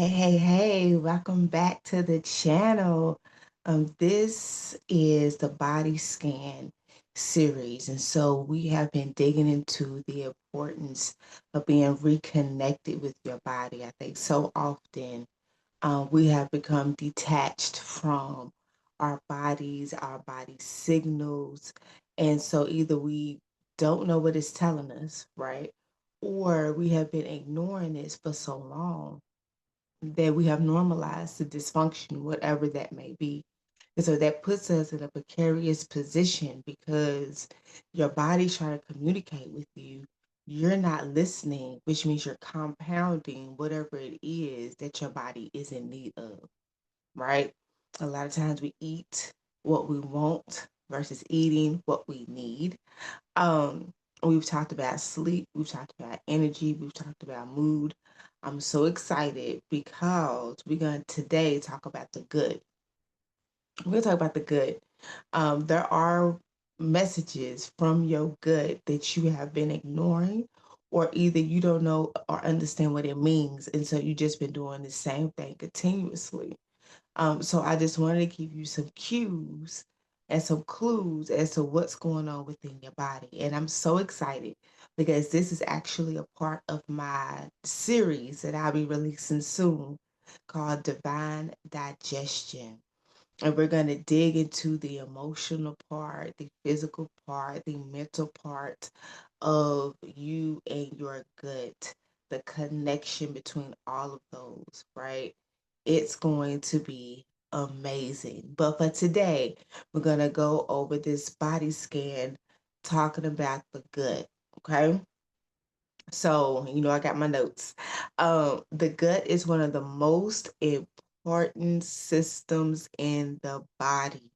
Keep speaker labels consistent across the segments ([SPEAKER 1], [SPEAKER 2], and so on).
[SPEAKER 1] Hey, welcome back to the channel. This is the body scan series. And so we have been digging into the importance of being reconnected with your body. I think so often we have become detached from our body signals. And so either we don't know what it's telling us, right? Or we have been ignoring this for so long that we have normalized the dysfunction, whatever that may be. And so that puts us in a precarious position because your body's trying to communicate with you. You're not listening, which means you're compounding whatever it is that your body is in need of, right? A lot of times we eat what we want versus eating what we need. Um, we've talked about sleep, we've talked about energy, we've talked about mood. I'm so excited because we're going to today talk about the good. We're going to talk about the good. There are messages from your gut that you have been ignoring, or either you don't know or understand what it means. And so you just been doing the same thing continuously. So I just wanted to give you some cues and some clues as to what's going on within your body. And I'm so excited because this is actually a part of my series that I'll be releasing soon called Divine Digestion. And we're going to dig into the emotional part, the physical part, the mental part of you and your gut, the connection between all of those, right? It's going to be amazing. But for today, we're going to go over this body scan talking about the gut, okay? So, I got my notes. The gut is one of the most important systems in the body.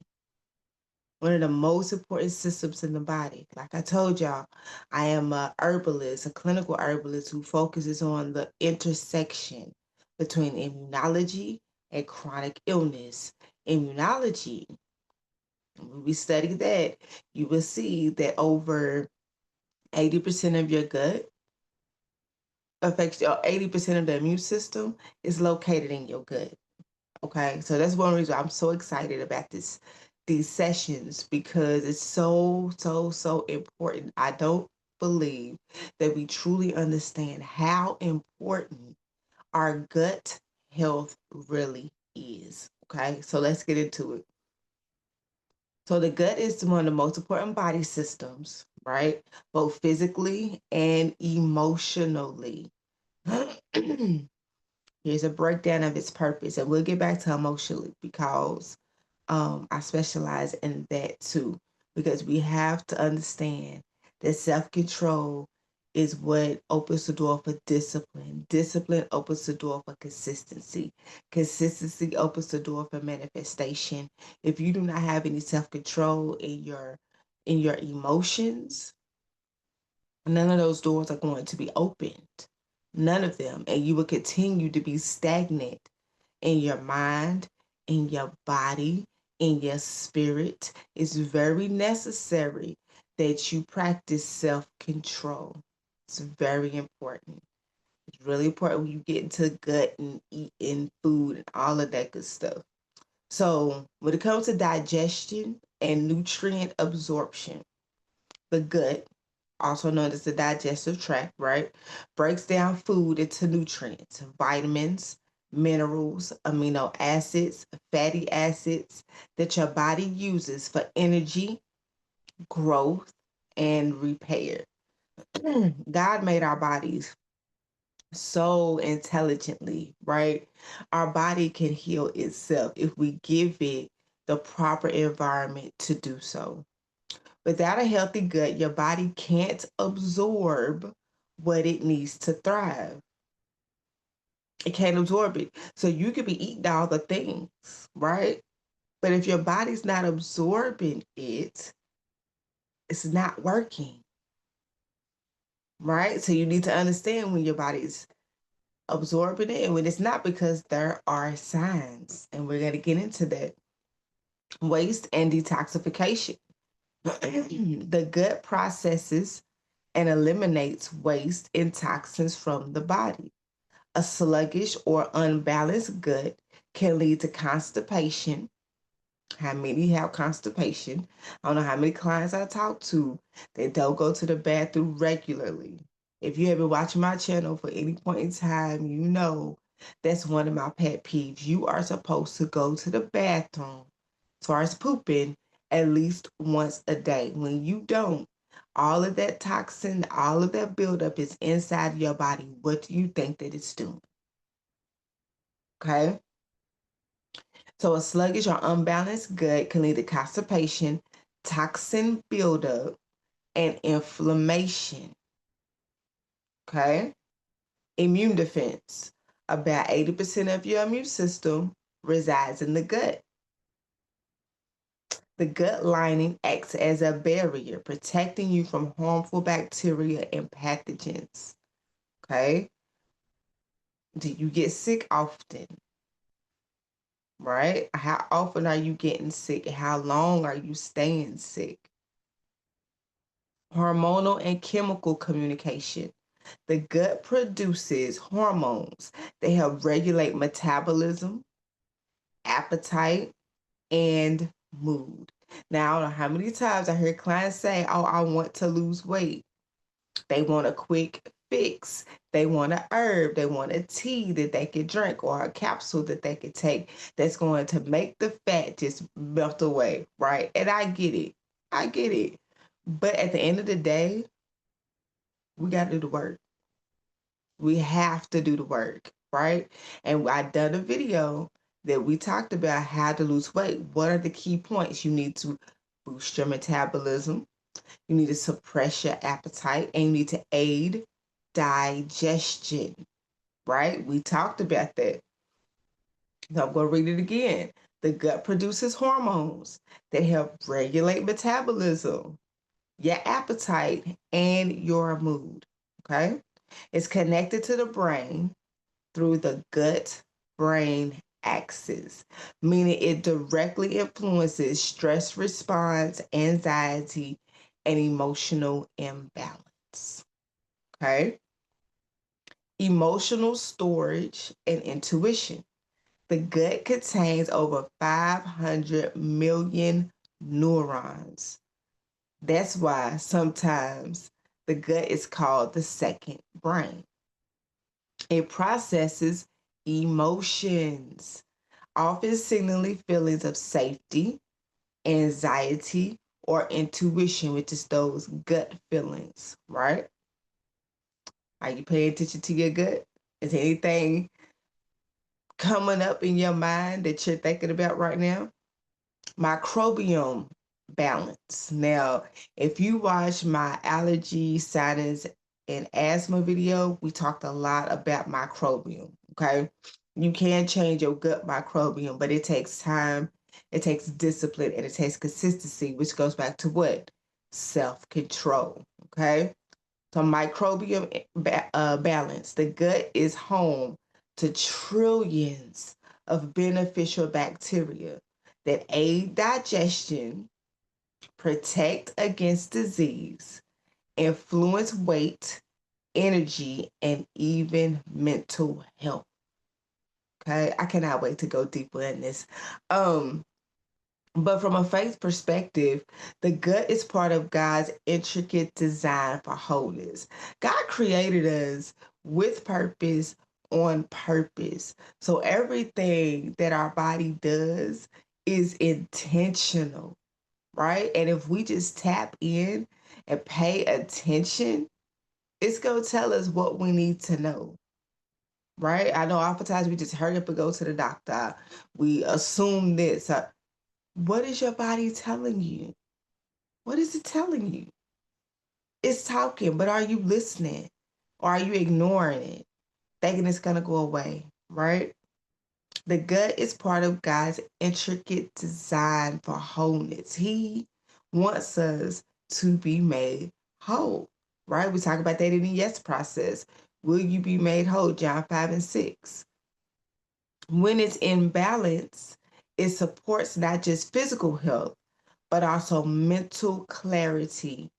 [SPEAKER 1] One of the most important systems in the body. Like I told y'all, I am a herbalist, a clinical herbalist who focuses on the intersection between immunology and chronic illness. Immunology, when we study that, you will see that over 80% of your gut affects your 80% of the immune system is located in your gut. Okay, so that's one reason I'm so excited about these sessions because it's so important. I don't believe that we truly understand how important our gut health really is. Okay, so let's get into it. So the gut is one of the most important body systems, right? Both physically and emotionally. Here's a breakdown of its purpose, and we'll get back to emotionally because I specialize in that too. Because we have to understand that self control is what opens the door for discipline. Discipline opens the door for consistency. Consistency opens the door for manifestation. If you do not have any self control in your emotions, none of those doors are going to be opened. None of them. And you will continue to be stagnant in your mind, in your body, in your spirit. It's very necessary that you practice self control. It's very important. It's really important when you get into gut and eating food and all of that good stuff. So, when it comes to digestion and nutrient absorption, the gut, also known as the digestive tract, right, breaks down food into nutrients, vitamins, minerals, amino acids, fatty acids that your body uses for energy, growth, and repair. God made our bodies so intelligently, right? Our body can heal itself if we give it the proper environment to do so. Without a healthy gut, your body can't absorb what it needs to thrive. It can't absorb it. So you could be eating all the things, right? But if your body's not absorbing it, it's not working, right? So you need to understand when your body's absorbing it and when it's not, because there are signs. And we're going to get into that. Waste and detoxification. The gut processes and eliminates waste and toxins from the body. A sluggish or unbalanced gut can lead to constipation. How many have constipation? I don't know how many clients I talk to that don't go to the bathroom regularly. If you have been watching my channel for any point in time, you know that's one of my pet peeves. You are supposed to go to the bathroom, as far as pooping, at least once a day. When you don't, all of that toxin, all of that buildup is inside your body. What do you think that it's doing? Okay. So a sluggish or unbalanced gut can lead to constipation, toxin buildup, and inflammation. Okay? Immune defense. About 80% of your immune system resides in the gut. The gut lining acts as a barrier, protecting you from harmful bacteria and pathogens. Okay? Do you get sick often? Right? How often are you getting sick? How long are you staying sick? Hormonal and chemical communication. The gut produces hormones. They help regulate metabolism, appetite, and mood. Now, I don't know how many times I hear clients say, "Oh, I want to lose weight." They want a quick fix. They want a herb. They want a tea that they can drink or a capsule that they can take that's going to make the fat just melt away, right? And I get it. I get it. But at the end of the day, we got to do the work. We have to do the work, right? And I done a video that we talked about how to lose weight. What are the key points? You need to boost your metabolism. You need to suppress your appetite, and you need to aid digestion, right? We talked about that. So I'm going to read it again. The gut produces hormones that help regulate metabolism, your appetite, and your mood. Okay. It's connected to the brain through the gut brain axis, meaning it directly influences stress response, anxiety, and emotional imbalance. Okay. Emotional storage and intuition. The gut contains over 500 million neurons. That's why sometimes the gut is called the second brain. It processes emotions, often signaling feelings of safety, anxiety, or intuition, which is those gut feelings, right? Are you paying attention to your gut? Is anything coming up in your mind that you're thinking about right now? Microbiome balance. Now, if you watch my allergy, sinus, and asthma video, we talked a lot about microbiome. Okay. You can change your gut microbiome, but it takes time, it takes discipline, and it takes consistency, which goes back to what? Self control. Okay. So, microbiome balance. The gut is home to trillions of beneficial bacteria that aid digestion, protect against disease, influence weight, energy, and even mental health. Okay, I cannot wait to go deeper in this. Um, but from a faith perspective, the gut is part of God's intricate design for wholeness. God created us with purpose, on purpose. So everything that our body does is intentional, right? And if we just tap in and pay attention, it's going to tell us what we need to know, right? I know oftentimes we just hurry up and go to the doctor. We assume this. What is your body telling you? What is it telling you? It's talking, but are you listening? Or are you ignoring it, thinking it's going to go away, right? The gut is part of God's intricate design for wholeness. He wants us to be made whole, right? We talk about that in the yes process. Will you be made whole? John 5 and 6. When it's in balance, it supports not just physical health, but also mental clarity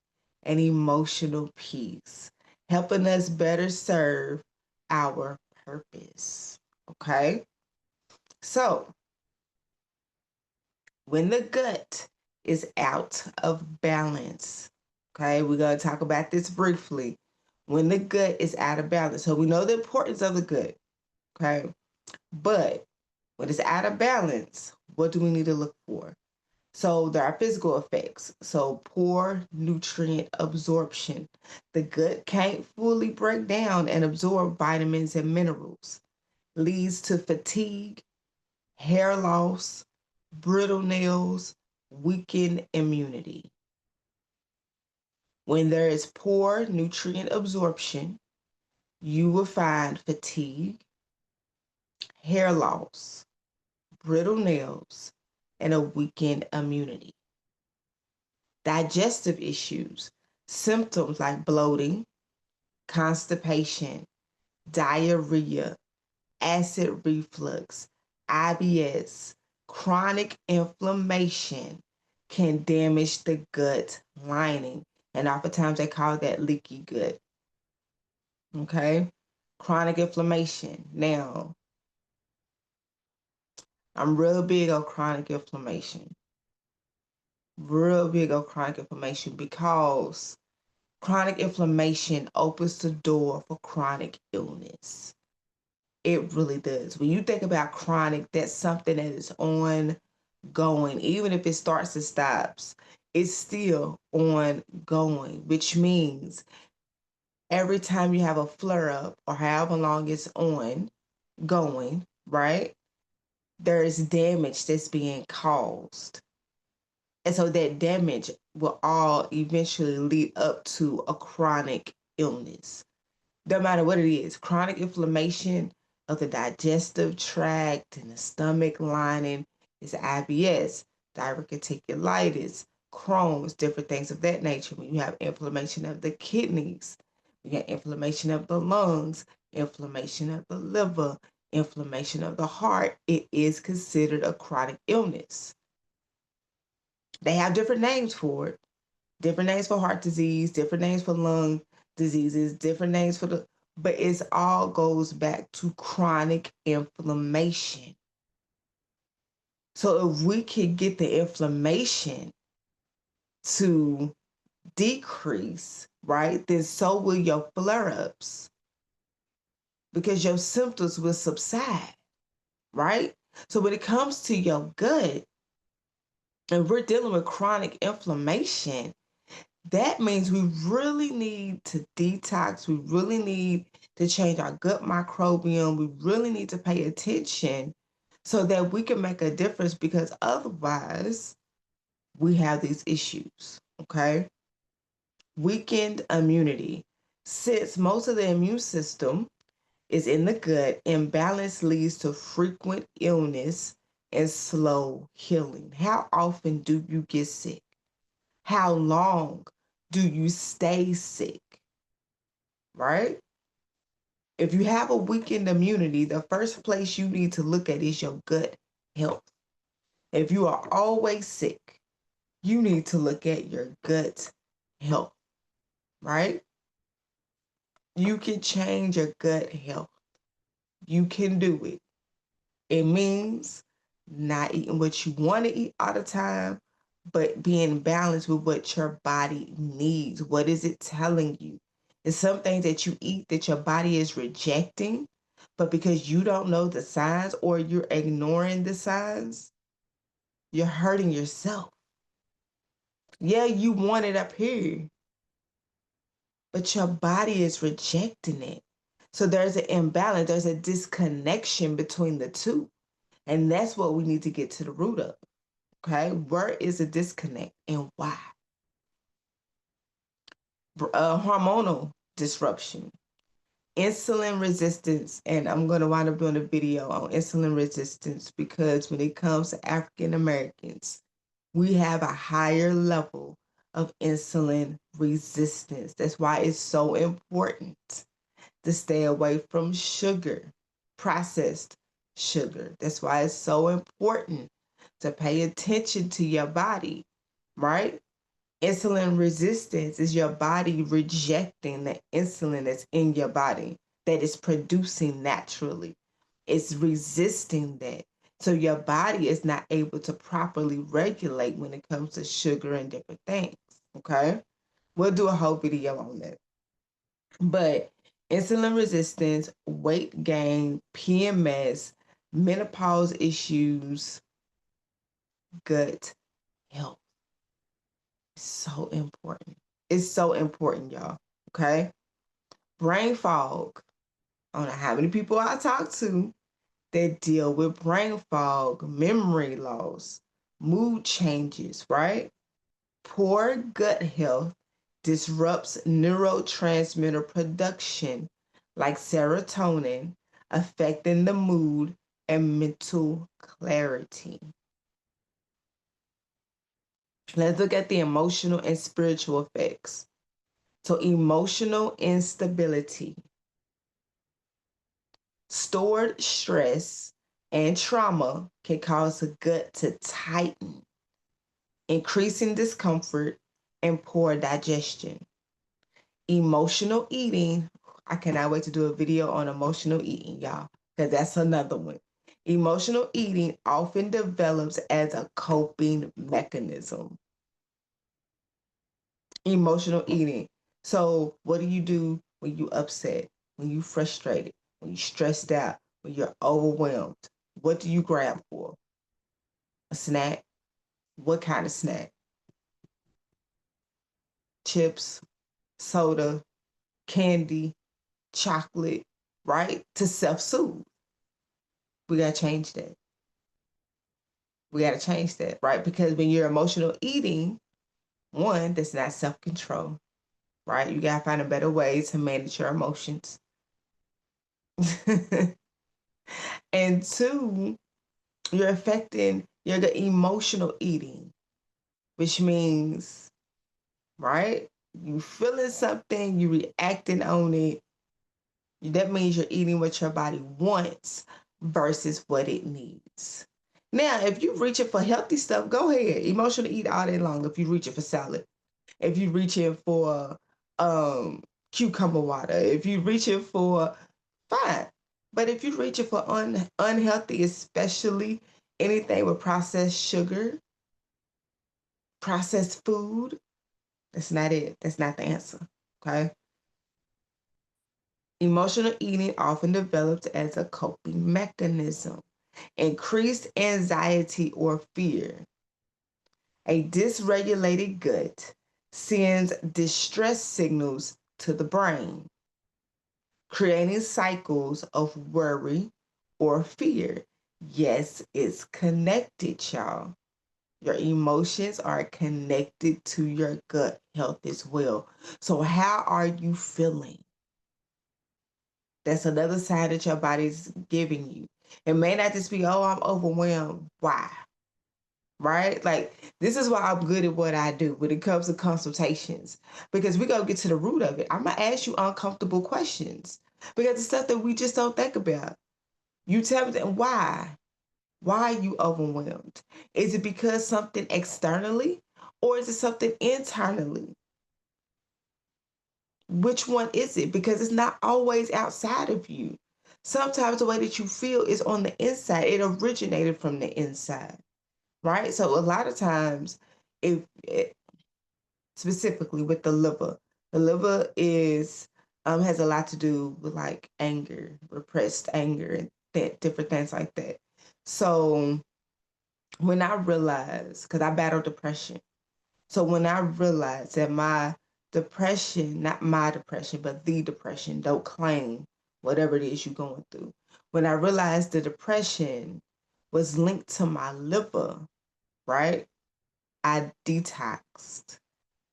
[SPEAKER 1] and emotional peace, helping us better serve our purpose. Okay? So, when the gut is out of balance, okay, we're going to talk about this briefly. When the gut is out of balance, so we know the importance of the gut, okay? But when it's out of balance, what do we need to look for? So there are physical effects. So poor nutrient absorption. The gut can't fully break down and absorb vitamins and minerals. Leads to fatigue, hair loss, brittle nails, weakened immunity. When there is poor nutrient absorption, you will find fatigue, hair loss, brittle nails, and a weakened immunity. Digestive issues, symptoms like bloating, constipation, diarrhea, acid reflux, IBS, chronic inflammation can damage the gut lining. And oftentimes they call that leaky gut. Okay? Chronic inflammation. Now, I'm real big on chronic inflammation. Real big on chronic inflammation because chronic inflammation opens the door for chronic illness. It really does. When you think about chronic, that's something that is ongoing. Even if it starts and stops, it's still ongoing, which means every time you have a flare up or however long it's ongoing, right? There is damage that's being caused. And so that damage will all eventually lead up to a chronic illness. No matter what it is, chronic inflammation of the digestive tract and the stomach lining is IBS, diverticulitis, Crohn's, different things of that nature. When you have inflammation of the kidneys, you get inflammation of the lungs, inflammation of the liver, inflammation of the heart, it is considered a chronic illness. They have different names for it. Different names for heart disease, different names for lung diseases, different names for the, but it all goes back to chronic inflammation. So if we can get the inflammation to decrease, right, then so will your flare-ups because your symptoms will subside, right? So when it comes to your gut, and we're dealing with chronic inflammation, that means we really need to detox. We really need to change our gut microbiome. We really need to pay attention so that we can make a difference because otherwise we have these issues. Okay. Weakened immunity. Since most of the immune system is in the gut, imbalance leads to frequent illness and slow healing. How often do you get sick? How long do you stay sick? Right? If you have a weakened immunity, the first place you need to look at is your gut health. If you are always sick, you need to look at your gut health, right? You can change your gut health. You can do it. It means not eating what you want to eat all the time, but being balanced with what your body needs. What is it telling you? It's some things that you eat that your body is rejecting, but because you don't know the signs or you're ignoring the signs, you're hurting yourself. Yeah, you want it up here, but your body is rejecting it. So there's an imbalance, there's a disconnection between the two. And that's what we need to get to the root of. Okay, where is the disconnect and why? Hormonal disruption, insulin resistance, and I'm going to wind up doing a video on insulin resistance because when it comes to African Americans, we have a higher level of insulin resistance. That's why it's so important to stay away from sugar, processed sugar. That's why it's so important to pay attention to your body, right? Insulin resistance is your body rejecting the insulin that's in your body. that it's producing naturally. It's resisting that. So your body is not able to properly regulate when it comes to sugar and different things. Okay. We'll do a whole video on that. But insulin resistance, weight gain, PMS, menopause issues, gut health is so important. It's so important, y'all. Okay. Brain fog. I don't know how many people I talk to that deal with brain fog, memory loss, mood changes, right? Poor gut health disrupts neurotransmitter production like serotonin, affecting the mood and mental clarity. Let's look at the emotional and spiritual effects. So, emotional instability, stored stress, and trauma can cause the gut to tighten, increasing discomfort and poor digestion. Emotional eating, I cannot wait to do a video on emotional eating, y'all, because that's another one. Emotional eating often develops as a coping mechanism. Emotional eating. So, what do you do when you upset, when you frustrated, when you stressed out, when you're overwhelmed? What do you grab for? A snack? What kind of snack? Chips, soda, candy, chocolate, right? To self-soothe. We got to change that. We got to change that, right? Because when you're emotional eating, one, that's not self-control, right? You got to find a better way to manage your emotions. And two, you're affecting your emotional eating, which means, right? You feeling something, you reacting on it. That means you're eating what your body wants versus what it needs. Now, if you're reaching for healthy stuff, go ahead. Emotional eat all day long if you're reaching for salad. If you're reaching for cucumber water. If you're reaching for, fine. But if you're reaching for unhealthy, especially anything with processed sugar, processed food, that's not it. That's not the answer. Okay. Emotional eating often develops as a coping mechanism. Increased anxiety or fear. A dysregulated gut sends distress signals to the brain, creating cycles of worry or fear. Yes, it's connected, y'all. Your emotions are connected to your gut health as well. So, how are you feeling? That's another sign that your body's giving you. It may not just be, oh, I'm overwhelmed. Why? Right? Like, this is why I'm good at what I do when it comes to consultations, because we go get to the root of it. I'm going to ask you uncomfortable questions because it's stuff that we just don't think about. You tell me that why? Why are you overwhelmed? Is it because something externally or is it something internally? Which one is it? Because it's not always outside of you. Sometimes the way that you feel is on the inside. It originated from the inside, right? So a lot of times, if it, specifically with the liver is has a lot to do with like anger, repressed anger, and different things like that. So when I realized, because I battle depression, so when I realized that my depression, not my depression, but the depression, don't claim whatever it is you're going through. When I realized the depression was linked to my liver, right? I detoxed.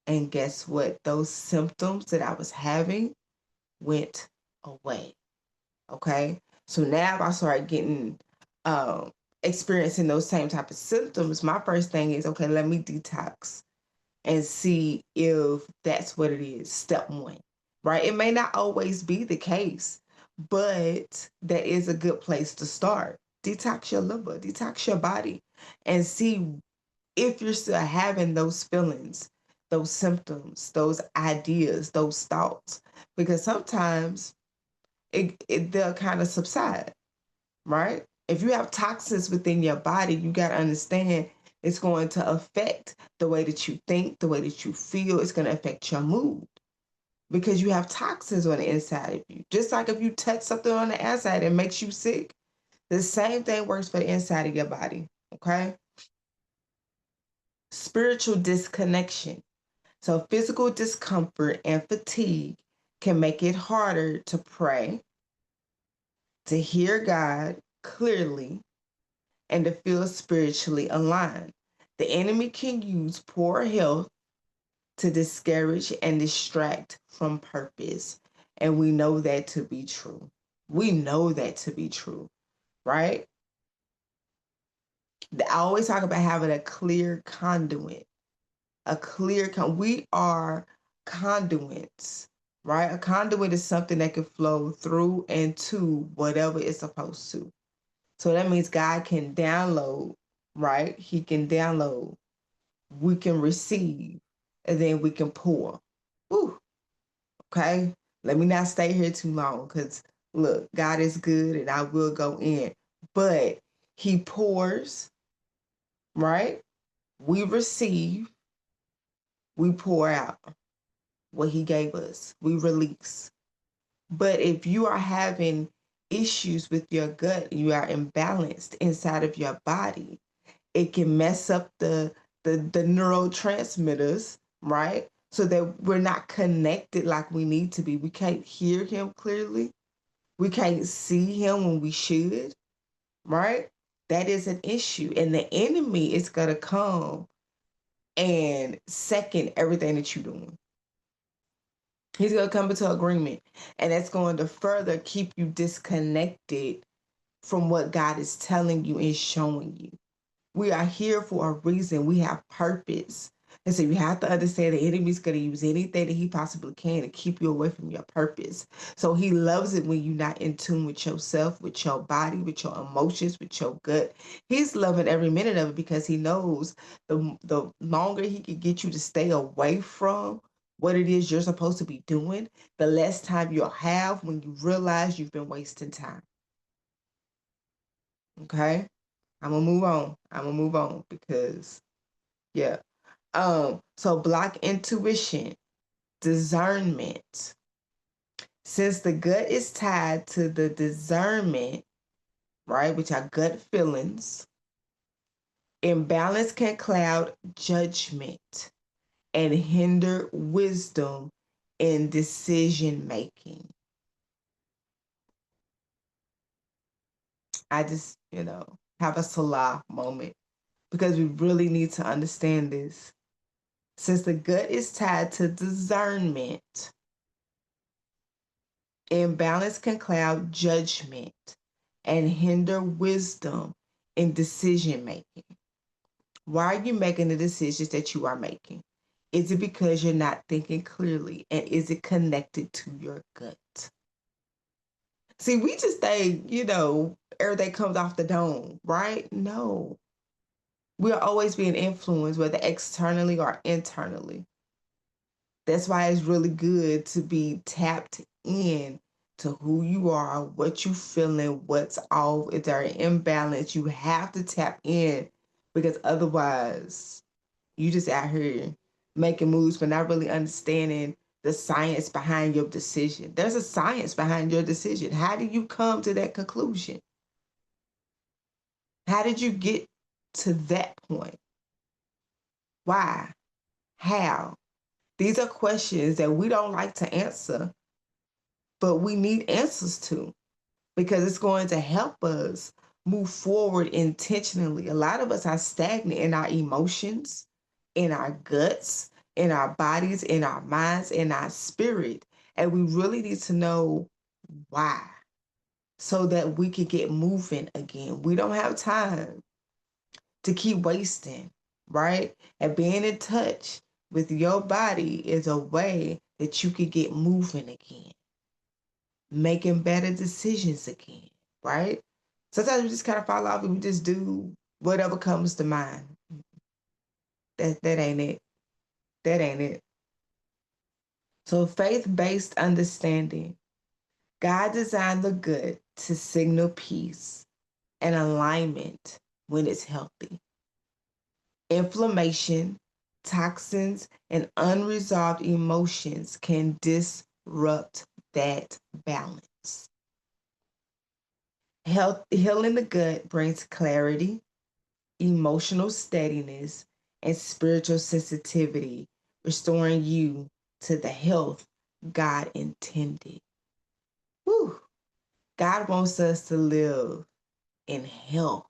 [SPEAKER 1] And guess what? Those symptoms that I was having went away. Okay. So now if I start getting experiencing those same type of symptoms, my first thing is, okay, let me detox and see if that's what it is. Step one, right? It may not always be the case, but that is a good place to start. Detox your liver, detox your body, and see if you're still having those feelings, those symptoms, those ideas, those thoughts. Because sometimes they'll kind of subside, right? If you have toxins within your body, you got to understand it's going to affect the way that you think, the way that you feel. It's going to affect your mood because you have toxins on the inside of you. Just like if you touch something on the outside that makes you sick, the same thing works for the inside of your body. Okay. Spiritual disconnection. So, physical discomfort and fatigue can make it harder to pray, to hear God clearly, and to feel spiritually aligned. The enemy can use poor health to discourage and distract from purpose. And we know that to be true. We know that to be true, right? I always talk about having a clear conduit. We are conduits, right? A conduit is something that can flow through and to whatever it's supposed to. So that means God can download, right? He can download, we can receive, and then we can pour. Woo, okay? Let me not stay here too long because look, God is good and I will go in. But He pours, right? We receive, we pour out what He gave us, we release. But if you are having issues with your gut, you are imbalanced inside of your body, it can mess up the neurotransmitters, right? So that we're not connected like we need to be. We can't hear him clearly. We can't see him when we should, right? That is an issue. And the enemy is gonna come and second everything that you're doing. He's gonna come into agreement. And that's going to further keep you disconnected from what God is telling you and showing you. We are here for a reason. We have purpose. And so you have to understand the enemy's going to use anything that he possibly can to keep you away from your purpose. So he loves it when you're not in tune with yourself, with your body, with your emotions, with your gut. He's loving every minute of it because he knows the longer he can get you to stay away from what it is you're supposed to be doing, the less time you'll have when you realize you've been wasting time. Okay? I'm gonna move on because yeah. So block intuition, discernment. Since the gut is tied to the discernment, right, which are gut feelings, imbalance can cloud judgment and hinder wisdom in decision making. I just, have a Salah moment because we really need to understand this. Since the gut is tied to discernment, imbalance can cloud judgment and hinder wisdom in decision making. Why are you making the decisions that you are making? Is it because you're not thinking clearly? And is it connected to your gut? See, we just think, everything comes off the dome, right? No. We're always being influenced, whether externally or internally. That's why it's really good to be tapped in to who you are, what you feeling, what's off. If there an imbalance, you have to tap in because otherwise you just out here making moves but not really understanding the science behind your decision. There's a science behind your decision. How did you come to that conclusion? How did you get to that point? Why? How? These are questions that we don't like to answer, but we need answers to because it's going to help us move forward intentionally. A lot of us are stagnant in our emotions, in our guts, in our bodies, in our minds, in our spirit. And we really need to know why so that we can get moving again. We don't have time to keep wasting, right? And being in touch with your body is a way that you can get moving again, making better decisions again, right? Sometimes we just kind of fall off and we just do whatever comes to mind. That ain't it. That ain't it. So faith-based understanding. God designed the gut to signal peace and alignment when it's healthy. Inflammation, toxins, and unresolved emotions can disrupt that balance. Healing the gut brings clarity, emotional steadiness, and spiritual sensitivity, restoring you to the health God intended. Whew. God wants us to live in health,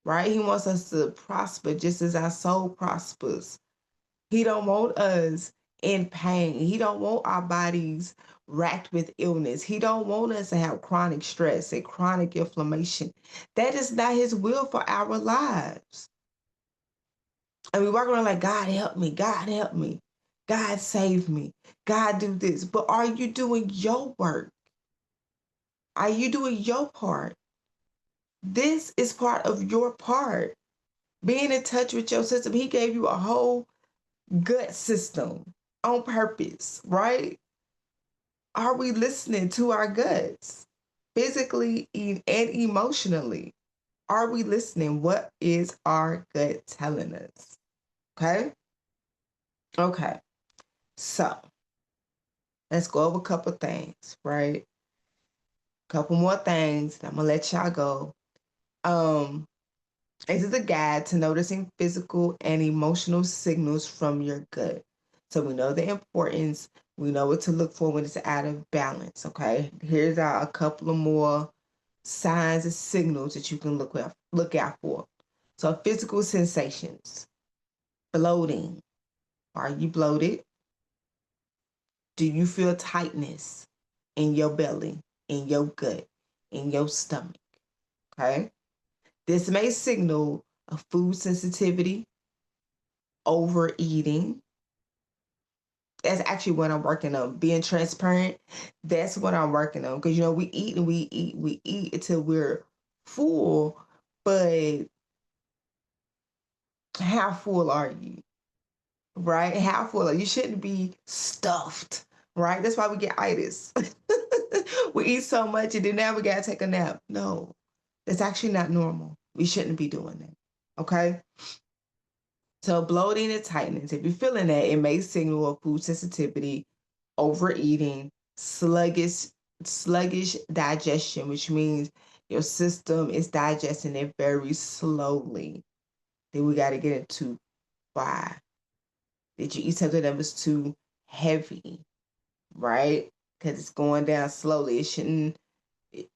[SPEAKER 1] right? He wants us to prosper just as our soul prospers. He don't want us in pain. He don't want our bodies racked with illness. He don't want us to have chronic stress and chronic inflammation. That is not his will for our lives. And we walk around like, God help me, God help me, God save me, God do this. But are you doing your work? Are you doing your part? This is part of your part. Being in touch with your system. He gave you a whole gut system on purpose, right? Are we listening to our guts physically and emotionally? Are we listening? What is our gut telling us? Okay. Okay. So let's go over a couple things, right? Couple more things. I'm gonna let y'all go. This is a guide to noticing physical and emotional signals from your gut. So we know the importance. We know what to look for when it's out of balance. Okay. Here's a couple of more signs and signals that you can look out for. So physical sensations, bloating. Are you bloated? Do you feel tightness in your belly, in your gut, in your stomach? Okay. This may signal a food sensitivity, overeating. That's actually what I'm working on. Being transparent, that's what I'm working on. Because, we eat and we eat until we're full. But how full are you? Right? How full are you? You shouldn't be stuffed. Right? That's why we get itis. We eat so much and then now we got to take a nap. No, that's actually not normal. We shouldn't be doing that. Okay? So bloating and tightness, if you're feeling that, it may signal a food sensitivity, overeating, sluggish digestion, which means your system is digesting it very slowly. Then we got to get into why. Did you eat something that was too heavy, right? Because it's going down slowly.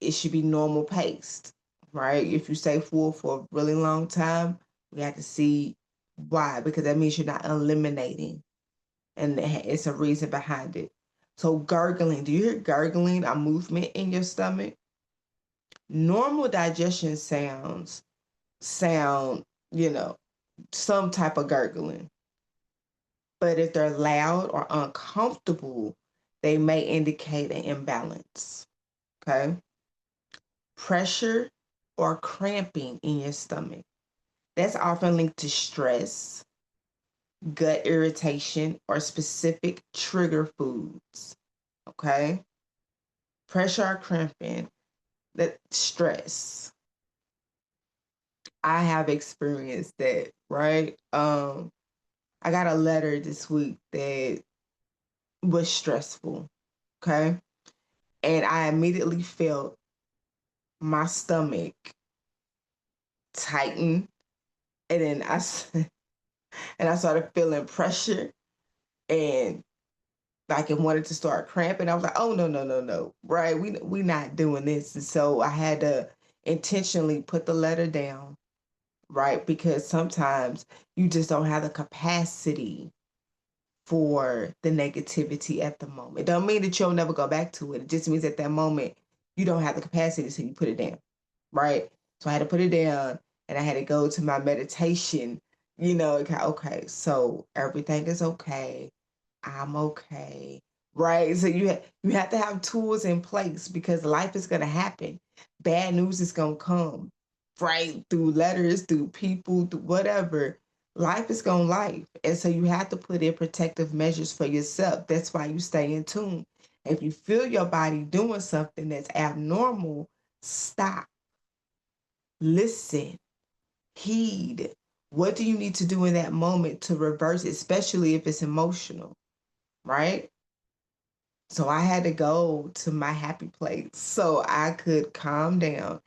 [SPEAKER 1] It should be normal paced, right? If you stay full for a really long time, we have to see why, because that means you're not eliminating, and it's a reason behind it. So gurgling, do you hear gurgling, a movement in your stomach? Normal digestion sound, some type of gurgling. But if they're loud or uncomfortable, they may indicate an imbalance. Okay. Pressure or cramping in your stomach. That's often linked to stress, gut irritation, or specific trigger foods. Okay. Pressure or cramping, that stress. I have experienced that, right? I got a letter this week that was stressful. Okay. And I immediately felt my stomach tighten, and then I started feeling pressure, and like it wanted to start cramping. I was like, oh, no, no, no, no, right? We not doing this. And so I had to intentionally put the letter down, right? Because sometimes you just don't have the capacity for the negativity at the moment. It don't mean that you'll never go back to it. It just means at that moment you don't have the capacity, so you put it down, right? So I had to put it down, and I had to go to my meditation. Okay, so everything is okay. I'm okay, right? So you have to have tools in place because life is gonna happen. Bad news is gonna come, right? Through letters, through people, through whatever. Life is gonna life, and so you have to put in protective measures for yourself. That's why you stay in tune. If you feel your body doing something that's abnormal, stop, listen, heed. What do you need to do in that moment to reverse it, especially if it's emotional, right? So I had to go to my happy place so I could calm down.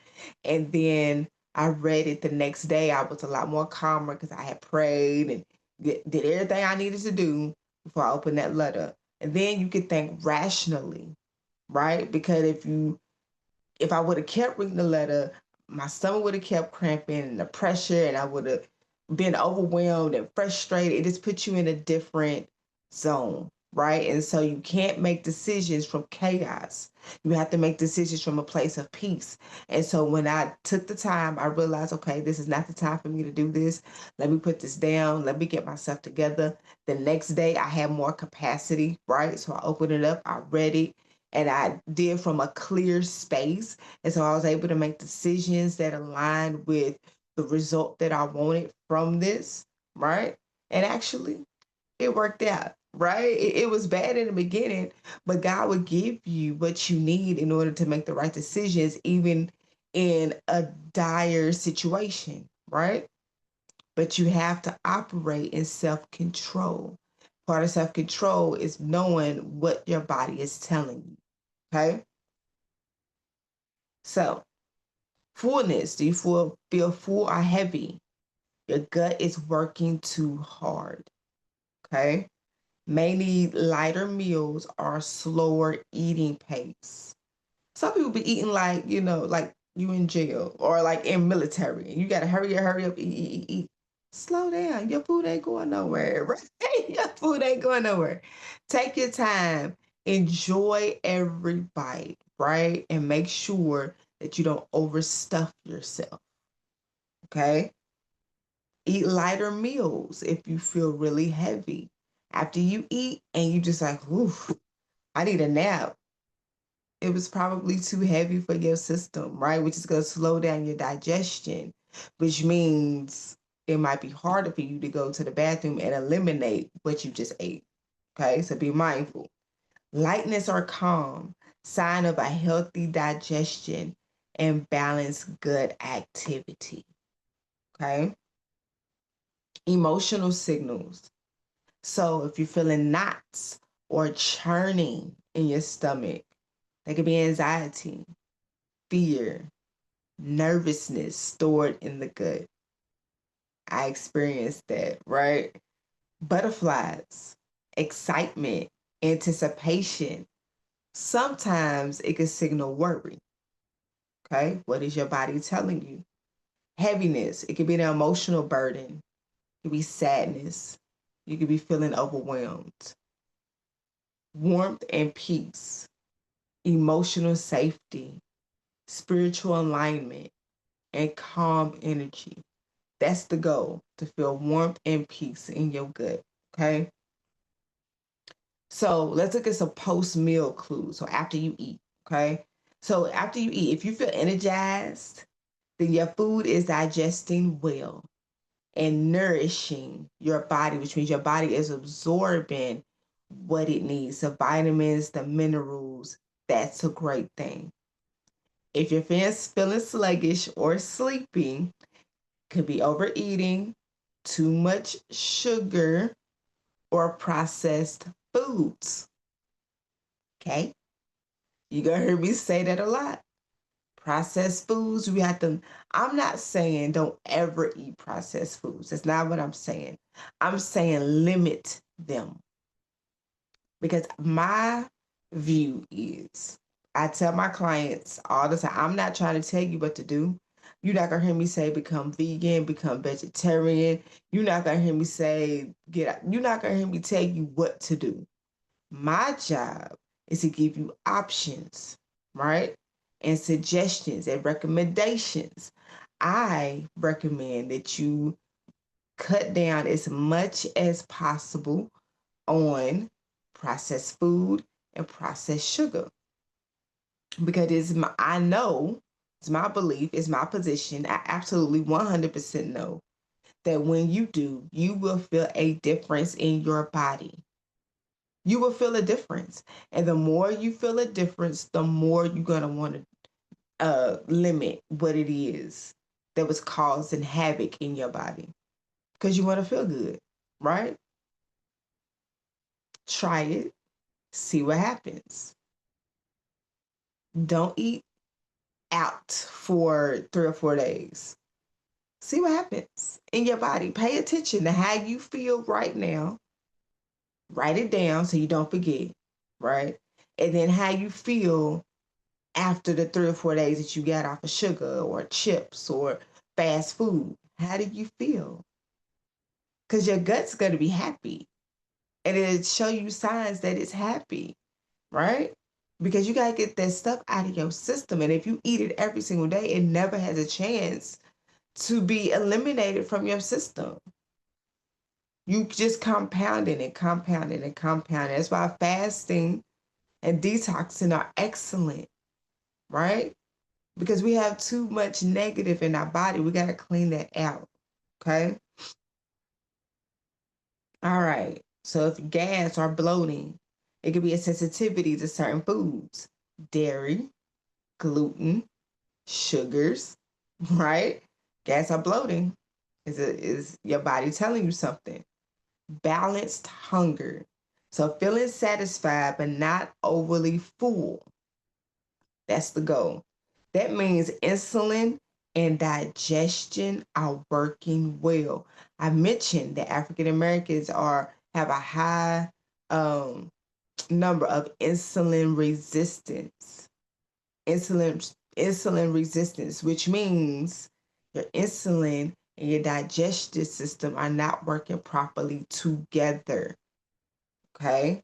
[SPEAKER 1] And then I read it the next day. I was a lot more calmer because I had prayed and did everything I needed to do before I opened that letter. And then you could think rationally, right? Because if I would have kept reading the letter, my stomach would have kept cramping and the pressure, and I would have been overwhelmed and frustrated. It just puts you in a different zone, right? And so you can't make decisions from chaos. You have to make decisions from a place of peace. And so when I took the time, I realized, okay, this is not the time for me to do this. Let me put this down. Let me get myself together. The next day, I had more capacity, right? So I opened it up, I read it, and I did from a clear space. And so I was able to make decisions that aligned with the result that I wanted from this, right? And actually, it worked out, right? It was bad in the beginning, but God would give you what you need in order to make the right decisions, even in a dire situation, right? But you have to operate in self control. Part of self control is knowing what your body is telling you. Okay. So, fullness, do you feel full or heavy? Your gut is working too hard. Okay. May need lighter meals or slower eating pace. Some people be eating like, like you in jail or like in military. You got to hurry up, eat. Slow down. Your food ain't going nowhere, right? Your food ain't going nowhere. Take your time. Enjoy every bite, right? And make sure that you don't overstuff yourself, okay? Eat lighter meals if you feel really heavy. After you eat and you just like, oof, I need a nap. It was probably too heavy for your system, right? Which is going to slow down your digestion, which means it might be harder for you to go to the bathroom and eliminate what you just ate. Okay, so be mindful. Lightness or calm, sign of a healthy digestion and balanced gut activity. Okay, emotional signals. So if you're feeling knots or churning in your stomach, that could be anxiety, fear, nervousness stored in the gut. I experienced that, right? Butterflies, excitement, anticipation. Sometimes it can signal worry. Okay, what is your body telling you? Heaviness, it could be an emotional burden, it could be sadness, you could be feeling overwhelmed. Warmth and peace, emotional safety, spiritual alignment, and calm energy. That's the goal, to feel warmth and peace in your gut. Okay. So let's look at some post meal clues. So after you eat, okay. So after you eat, if you feel energized, then your food is digesting well and nourishing your body, which means your body is absorbing what it needs, the vitamins, the minerals. That's a great thing. If you're feeling sluggish or sleepy, could be overeating, too much sugar, or processed foods. Okay? You're going to hear me say that a lot. Processed foods, we have to. I'm not saying don't ever eat processed foods. That's not what I'm saying. I'm saying limit them. Because my view is, I tell my clients all the time, I'm not trying to tell you what to do. You're not gonna hear me say become vegan, become vegetarian. You're not gonna hear me say get out. You're not gonna hear me tell you what to do. My job is to give you options, right? And suggestions and recommendations. I recommend that you cut down as much as possible on processed food and processed sugar, because I know, it's my belief, it's my position. I absolutely 100% know that when you do, you will feel a difference in your body. You will feel a difference. And the more you feel a difference, the more you're going to want to limit what it is that was causing havoc in your body because you want to feel good, right? Try it, see what happens. Don't eat out for 3 or 4 days. See what happens in your body. Pay attention to how you feel right now. Write it down so you don't forget, right? And then how you feel after the 3 or 4 days that you got off of sugar or chips or fast food. How do you feel? Because your gut's going to be happy and it'll show you signs that it's happy, right? Because you got to get that stuff out of your system. And if you eat it every single day, it never has a chance to be eliminated from your system. You just compounding and compounding and compounding. That's why fasting and detoxing are excellent, right? Because we have too much negative in our body. We got to clean that out. Okay. All right. So if gas or bloating, it could be a sensitivity to certain foods, dairy, gluten, sugars, right? Gas or bloating is your body telling you something. Balanced hunger. So feeling satisfied but not overly full. That's the goal. That means insulin and digestion are working well. I mentioned that African Americans have a high um, number of insulin resistance. Insulin resistance, which means your insulin and your digestive system are not working properly together. Okay?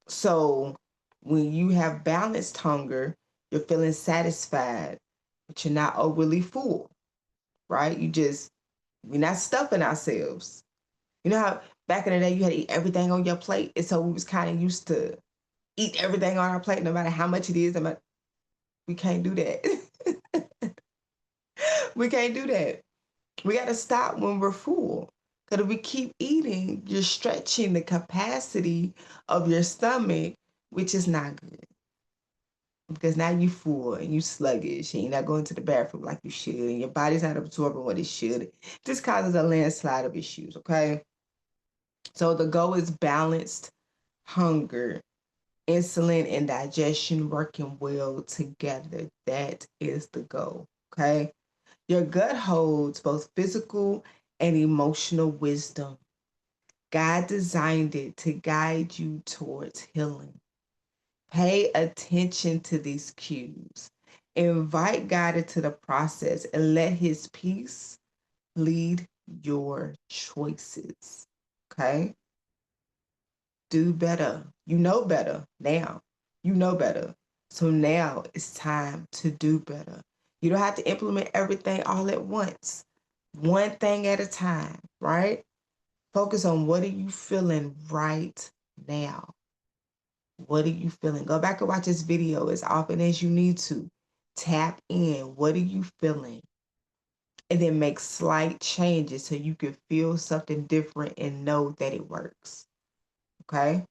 [SPEAKER 1] So when you have balanced hunger, you're feeling satisfied, but you're not overly full, right? We're not stuffing ourselves. You know how back in the day you had to eat everything on your plate? And so we was kind of used to eat everything on our plate, no matter how much it is. We can't do that. We can't do that. We got to stop when we're full. Because if we keep eating, you're stretching the capacity of your stomach, which is not good. Because now you full and you sluggish and you're not going to the bathroom like you should and your body's not absorbing what it should. This causes a landslide of issues, okay? So the goal is balanced hunger, insulin and digestion working well together. That is the goal, okay? Your gut holds both physical and emotional wisdom. God designed it to guide you towards healing. Pay attention to these cues. Invite God into the process and let His peace lead your choices. Okay? Do better. You know better now. You know better. So now it's time to do better. You don't have to implement everything all at once. One thing at a time, right? Focus on what are you feeling right now. What are you feeling? Go back and watch this video as often as you need to. Tap in. What are you feeling? And then make slight changes so you can feel something different and know that it works. Okay?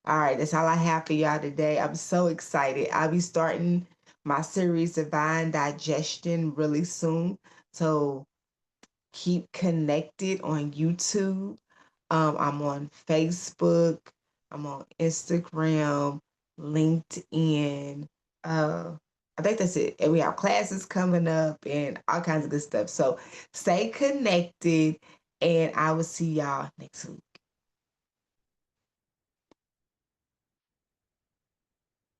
[SPEAKER 1] All right, that's all I have for y'all today. I'm so excited. I'll be starting my series Divine Digestion really soon. So keep connected on YouTube. I'm on Facebook. I'm on Instagram, LinkedIn. I think that's it. And we have classes coming up and all kinds of good stuff. So stay connected, and I will see y'all next week.